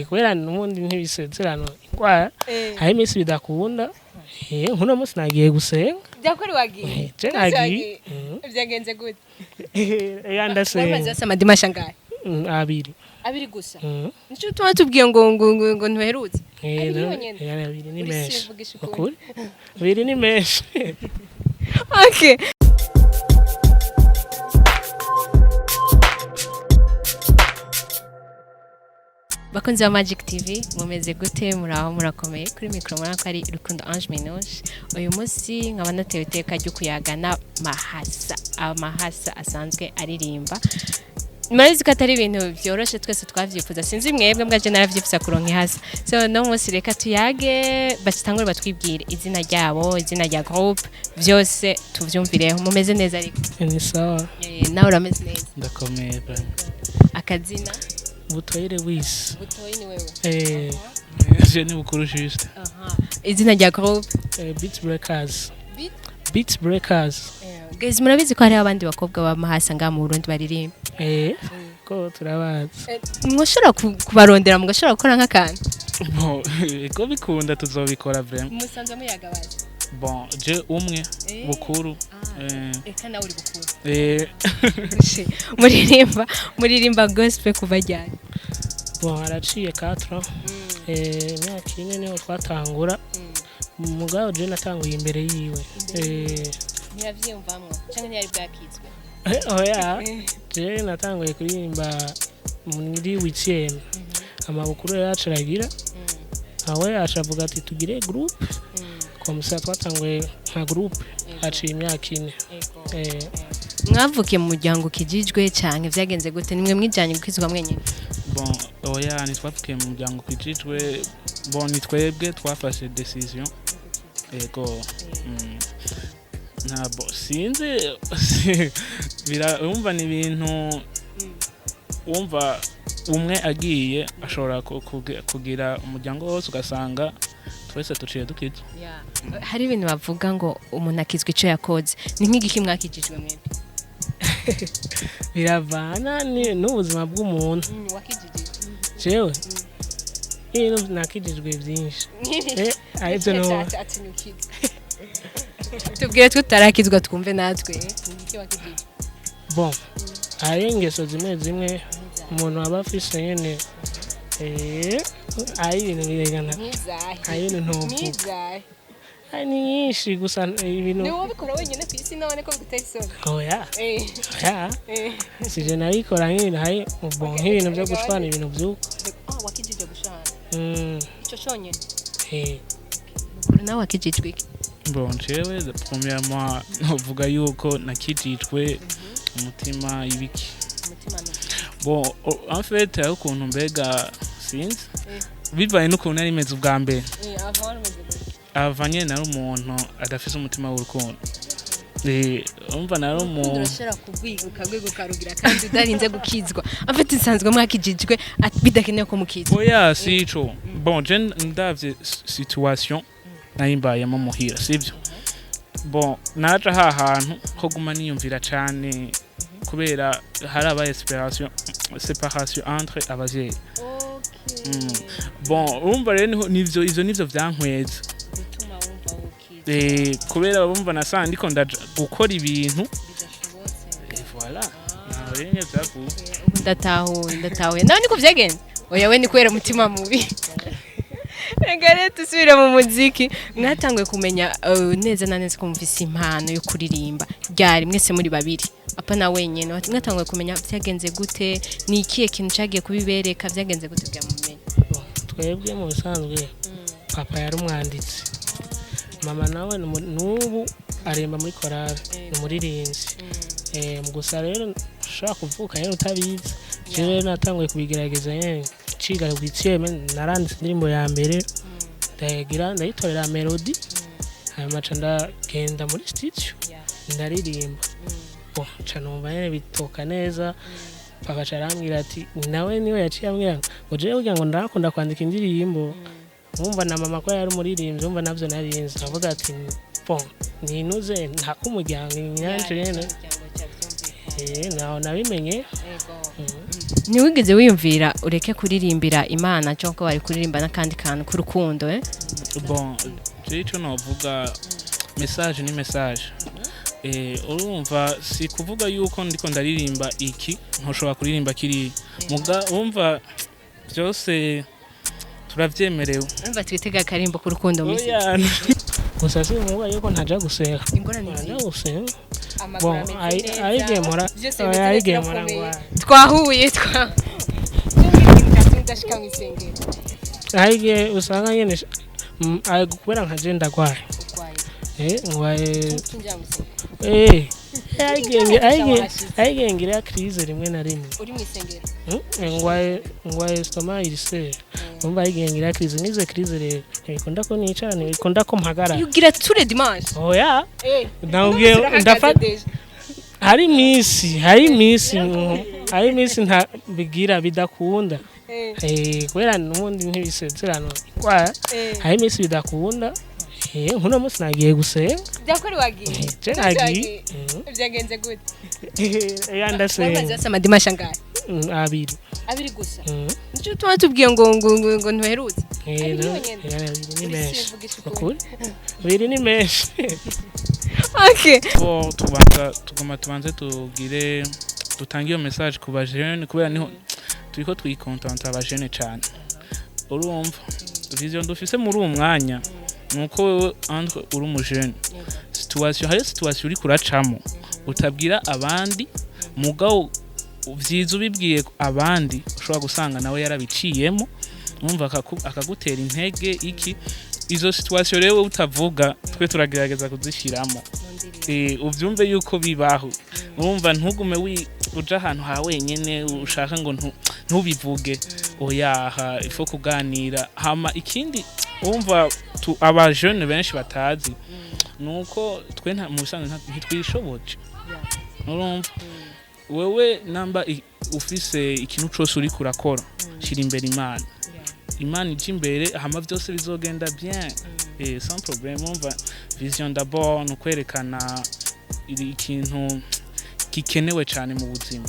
kubera n'ubundi ntibisezerano ingwara hari iminsi bidakunda nkuno munsi nagiye gusenga byakuri wagiye je nagiye byagenze gute yandasenga wamaze amadimasha ngahe abiri gusa nico tuma tubwiye ngo ntuherutse abiri ni menshi ukuri abiri ni menshi okay bakunzi wa Magic TV mumeze gute muraho murakomeye kuri micro murako ari Rukundo Ange Minouche uyu munsi nkaba natewe iteka ryo kuyagana mahasa amahasa asanzwe aririmba Marizi ko atari ibintu byoroshe twese twavyifuza sinzi mwebwe mwaje naravyifuza kuronka ihasa so no munsi reka tuyage batangure batwibwire izina ryabo izina rya groupe byose tuvyumvireho mumeze neza ariko ni sawa nawe urameze neza ndakomeye akazina Butoyire wisi. Butoyi ni wewe. Je ni bukuru juste. Izina rya groupe Beat Breakers. Beat Breakers. Guys murabizi ko hari abandi bakobwa ba mahasa nga mu Burundi baririmba. Ko turabazi. Mwoshora kubarondera mugashora gukora nk'akantu. Bon, ko bikunda tuzobikora vraiment. Musanze muyagabaza. Bon, je umwe bukuru. Eka nawe uri bukuru. Muririmba gospel kuva ryari? Bon, araciye 4 myaka ine niho twatangura. Mugabo je natanguye imbere yiwe. Ntiyavyumvamwo canke ntiyari bwakizwe. Oya. Je natanguye kuririmba muri weekend. Amabukuru yacu aragira. Awe acavuga ati tugire groupe. Komisa twatanguye nka groupe haciye imyaka ine. Mwavukiye mu muryango kijijwe canke vyagenze gute nimwe mwijanye gukizwa mwenyene? Bon, oya ni twavukiye mu muryango kijijwe. Bon ni twebwe twafashe decision. Ego. Nabo sinze birumva ni ibintu umva umwe agiye ashobora kugira umuryango wose ugasanga twese tuciye dukije. Hari ibintu bavuga ngo umuntu akizwe ico yakoze ni nk'igiki mwakijijwe mwebwe? Biravana n'ubuzima bw'umuntu. Jewe nakijijwe byinshi. Ahibyo no. Tubwire tutarakizwa twumve natwe. Niki wakijije? Bon. Hari ingeso zimwe umuntu aba afise nyene ari ibintu biregana. Ari ibintu ntuvuga. Ni nyinshi gusa ibintu. Ni wowe bikora wenyine ku isi none ko bigutera isoni. Oya. Oya. Sije nabikora nk'ibintu hari ubwo nk'ibintu byo gushwana ibintu byuko. Wakijije gushana. Ico cyonyine. Nawe wakijijwe iki? Bon, jewe premièrement novuga yuko nakijijwe umutima ibiki. Bon, en fait aho kuntu mbega sinzi bivaye n'ukuntu ari meze ubwa mbere. Avanye nari umuntu adafise umutima w'urukundo. Umva nari umuntu urashara kugwiguka karugira kandi udarinze gukizwa. Afite insanzwe mwakijijwe bidakeneye ko mukizwa. Oya sico. Bon, je ndavye situation nayimbayemo muhira sivyo. Bon, naje ahantu ko guma niyumvira cyane kubera hari aba séparation entre abavyeyi. Bon, urumva rero nivyo nivyo vyankweza. Kubera bumva nasandi ko ndaje gukora ibintu voilà. Narenye vyaku. Ndatahuye. Nawe niko vyagenze. Oya we ni kwera mutima mubi. Egare tusubira mu muziki mwatanguye kumenya neza na neza ko mvise impano yo kuririmba ryari mwese muri babiri apa na wenyene mwatanguye kumenya byagenze gute ni ikihe kintu cagiye kubibereka byagenze gute bya mumenye twebwe mu bisanzwe papa yari umwanditsi mama nawe nubu aremba muri chorale ni muririnzi gusa rero ushaka kuvuka rero utabizi je natanguye kubigerageza nyene ciga gwitseme naranditse indirimbo ya mbere ndayitorera melody hanyuma ndagenda muri studio ndaririmba numva nyene bitoka neza papa carambwira ati nawe niwe yaciye ambwira ngo jewe kugira ngo ndakunda kwandika indirimbo umva na mama ko yari umuririmbyi umva navyo narinzi avuga ati bon ninuze nta kumuryango nyanje nyene naho nabimenye ni wigeze wiyumvira ureke kuririmbira Imana cyangwa bari kuririmba nakandi kantu ku rukundo bon cyo novuga message ni message urumva si kuvuga yuko ndiko ndaririmba iki ntoshobora kuririmba kiri muga umva byose turavyemerewe umva twitega karimbo ku rukundo misi gusa si muga yuko ntaja gusenga ingorane ntaja gusenga bon ayigemora ngo twahuye ayige usanga nyene kubera nkaje ndagwaye ngwaye ayigengera crise rimwe na rimwe uri mu isengero ngwaye stoma irise umva ayigengera crise nize crise rero bikunda ko nicana bikunda ko mpagara yugira ture dimanche oya ndabwiye ndafata hari misi nta bigira bidakunda kubera n'ubundi ntibisezerano kwa hari misi bidakunda nkuno musi nagiye gusenga byakuri wagiye nagiye byagenze gute yandasenga wabaza sama dimasha ngaye abiri gusa nicyo tuma tubwiye ngo ntuherutse abiri ni menshi okay tubanze tugire dutangiye iyo message ku bajene kubera niho turiko twikontanta abajene cyane urumva vision dufise muri uwo mwanya nuko wewe andre uri umujene hari situation uri kuracamo utabwira abandi mugabo vyiza ubibwiye abandi ushobora gusanga nawe yarabiciyemo numva akagutera intege iki izo situation rero utavuga twe turagerageza kuzishiramo uvyumve yuko bibaho urumva ntugume uja ahantu ha wenyene ushaka ngo ntubivuge oyaha ifo kuganira hama ikindi umva abajene benshi batazi nuko twe mu bisanzwe ntitwishoboje urumva wewe namba ufise ikintu cyose uri kurakora shira imbere Imana ije imbere hama byose bizogenda bien sans problème umva vision d'abord nukwerekana ikintu gikenewe cyane mu buzima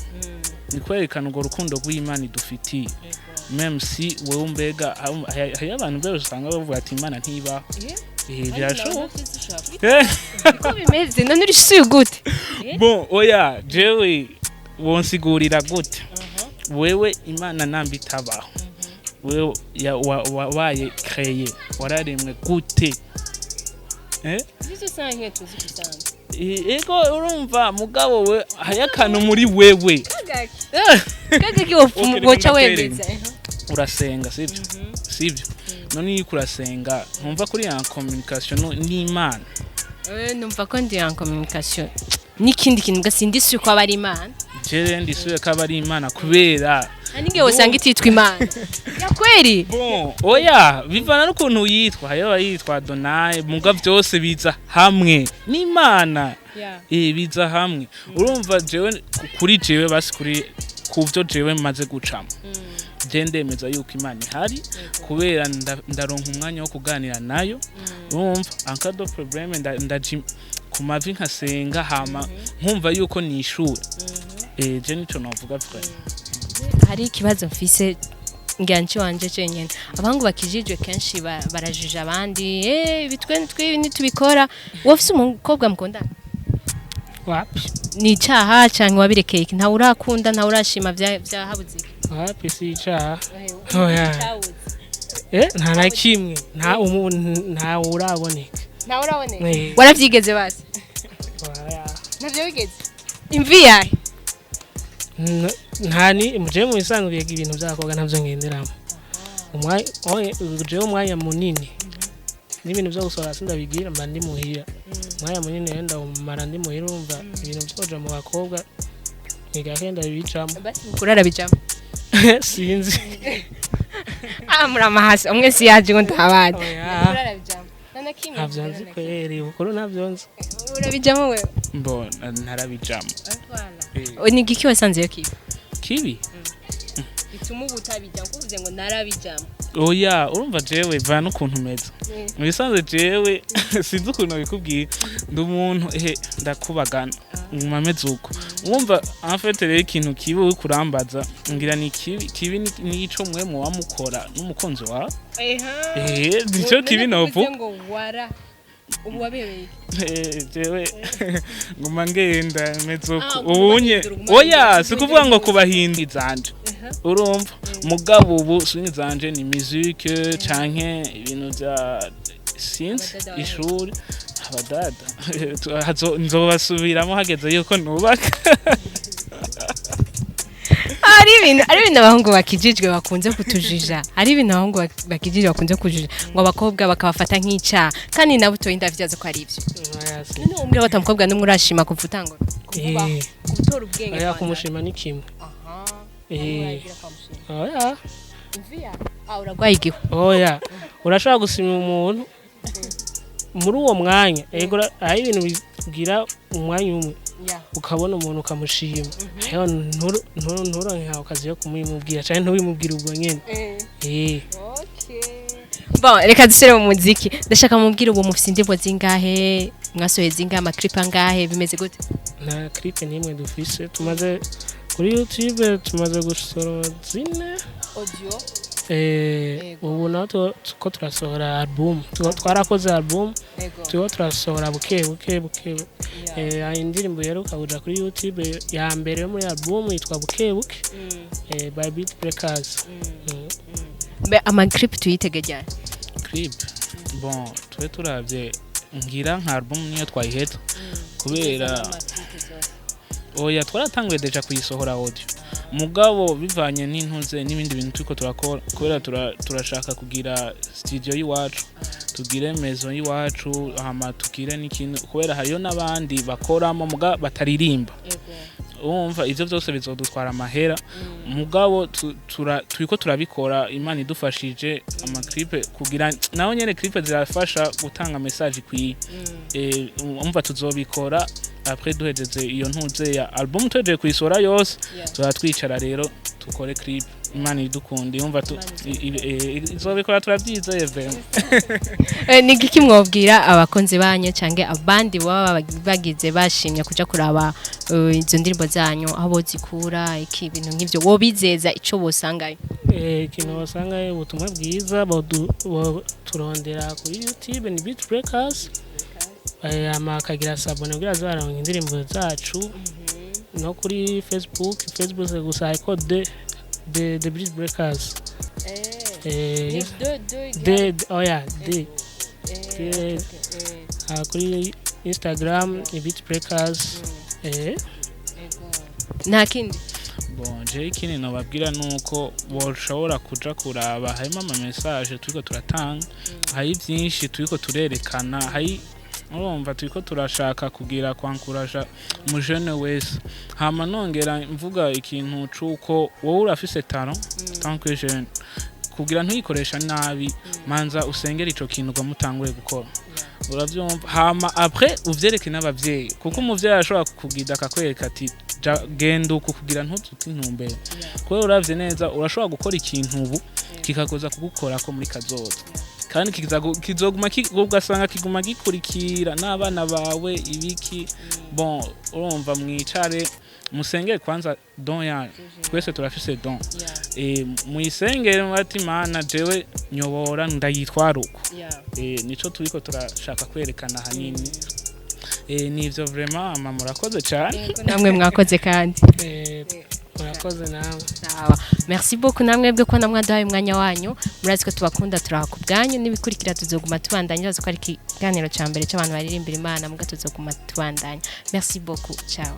ni kwerekana urwo rukundo rw'Imana idufitiye même si wewe umbega hari abantu bose usanga bavuga ati Imana ntibaho birashoboka ko bimeze none uri suye gute bon oya jewe wonsigurira gute wewe Imana namba itabaho wewe wabaye créé wararemwe gute bizo sanke tuzikusana ego urumva mugabo we hayakano muri wewe kagaki woca wemeza urasenga sivyo none iyo kurasenga ntumva kuri ya communication n'Imana numva ko ndi ya communication n'ikindi kintu gasindiswe ko abari Imana je ndisuye ko abari Imana kubera ninge wosanga ititwa Imana ya kweri bon oya bivana n'ukuntu yitwa hayo yitwa Donai muga byose biza hamwe n'Imana biza hamwe urumva jewe kuri jewe basi kuri kuvyo jewe maze gucamo je ndemeza yuko Imana ihari kubera ndaronka umwanya wo kuganira nayo urumva ankado problème ndaji kumavi nkasenga hama nkumva yuko nishure je nico navuga vuga hari ikibazo mfise nganci wanje cenyene abangu bakijijwe kenshi barajije abandi bitwe nitubikora wofise umukobwa mukundana wapi ni cyaha cyangwa wabirekeye nta urakunda nta urashima byahabuze wapi si cyaha oya nta na kimwe nta uraboneka waravyigeze basi navyo wigeze imvi yahe ntani muje mu bisanzwe yega ibintu byakobwa navyo ngenderamo umwanya munini n'ibintu byo gusora sindabigira mba ndi muhira umwanya munini yenda umara ndi muhira urumva ibintu byoja mu bakobwa nigahenda bibicamo kurara bijamo sinzi muri mahasa umwe si yaje ngo ntabandi kurara bijamo navyo nzi kweri ukuru navyo nzi urabijamo wewe mbona ntarabijamo ni giki wasanze yo kibi bituma ubutabijya kuvuze ngo narabijamo oya urumva jewe va n'ukuntu meza mu bisanzwe jewe sinzi ukuntu bikubwiye ndi umuntu ndakubagana ngumameze uko wumva en fait rero ikintu kibi uri kurambaza ngira ni kibi ni ico mwe mu wamukora n'umukunzi wa nico kibi novu ngo wara ubu wabebeye jewe nguma ngenda meze uko ubunye oya sikuvuga ngo kubahindi zanje urumva mugabo ubu swing zanje ni musique canke ibintu bya since ishuri abadada nzobasubiramo hageze yuko nubaka ari ibintu abahungu bakijijwe bakunze kutujija ari ibintu abahungu bakijijwe bakunze kujija ngo abakobwa bakabafata nk'icyaha kandi nabo utoye ndavyaza ko ari ivyo none umbwe batamukobwa n'umwe urashima kuvuta ngo kuvuba gutora ubwenge aya kumushima ni kimwe oya mvia uragwaye igihu oya urashaka gusima umuntu muri uwo mwanya ego ari ibintu bigira umwanya umwe ukabona umuntu ukamushima ayo nturonka akazi yo kumubwira cyane ntubimubwira ubwo nyene okay bon reka dusere mu muziki ndashaka mubwira ubu mufite indirimbo zingahe mwasoheye zingahe ama-clip angahe bimeze gute nta clip nimwe dufise tumaze kuri YouTube tumaze gusohora 4 audio ubu nato ko turasohora album twarakoze album tuba turasohora buke indirimbo yeruka kuja kuri YouTube ya mbere muri album yitwa buke by Beat Breakers ama-clip tuyitegejya clip bon twe turavye ngira nka album niyo twayiheta kubera oya twaratanguye deja kuyisohora audio mugabo bivanye n'intuze n'ibindi bintu turiko turakora kubera turashaka kugira studio yiwacu tugire maison yiwacu hama tukire n'ikintu kubera hariyo nabandi bakoramo muga bataririmba umva ivyo byose bizodutwara amahera mugabo turiko turabikora imana idufashije ama-clip kugira naho nyene clip zirafasha gutanga message kwi umva tuzobikora après duhejeze iyo ntuze ya album tweje kuyisora yose turatwicara rero tukore clip imana idukunde yumva izobikora turabyizeye vema ni giki mwobwira abakonzi banyu canke abandi baba bagize bashimye kuja kuraba izo ndirimbo zanyu aho bozikura iki ibintu nk'ivyo wobizeza ico bosangayo ikintu bosangayo ubutumwa bwiza turondera kuri YouTube ni Beat Breakers amakagira sabone kugira zaronka indirimbo zacu no kuri Facebook gusa ariko the Beat Breakers kuri Instagram ni Beat Breakers nta kindi bon je ikindi nababwira nuko boshobora kuja kuraba harimo ama message turiko turatanga hari byinshi turiko turerekana hari urumva turiko turashaka kugira kwankuraja mu jeune wese hama nongera mvuga ikintu cuko wowe urafise talent tant que jeune kugira ntuyikoresha nabi manza usengera ico kintu gamutanguye gukora uravyumva hama après uvyereke n'abavyeyi kuko umuvyeyi ashobora kukugida akakwereka ati genda uko kugira ntuzuti intumbero kuko uravye neza urashobora gukora ikintu ubu kikakoza kugukora ko muri kazoza kandi kizoguma ugasanga kiguma gikurikira n'abana bawe ibiki bon urumva mwicare musengere kwanza don yanyu twese turafise don muyisengere mwati mana jewe nyobora ndayitwara uko nico turiko turashaka kwerekana hanini nivyo vraiment ama murakoze cyane namwe mwakoze kandi murakoze nawe merci beaucoup namwe bwe ko namwadaye umwanya wanyu murazi ko tubakunda turakubwanyu nibikurikira tuzoguma tubandanya bazo ko ari kiganiro ca mbere cy'abantu baririmbira Imana muga tuzoguma tubandanya merci beaucoup ciao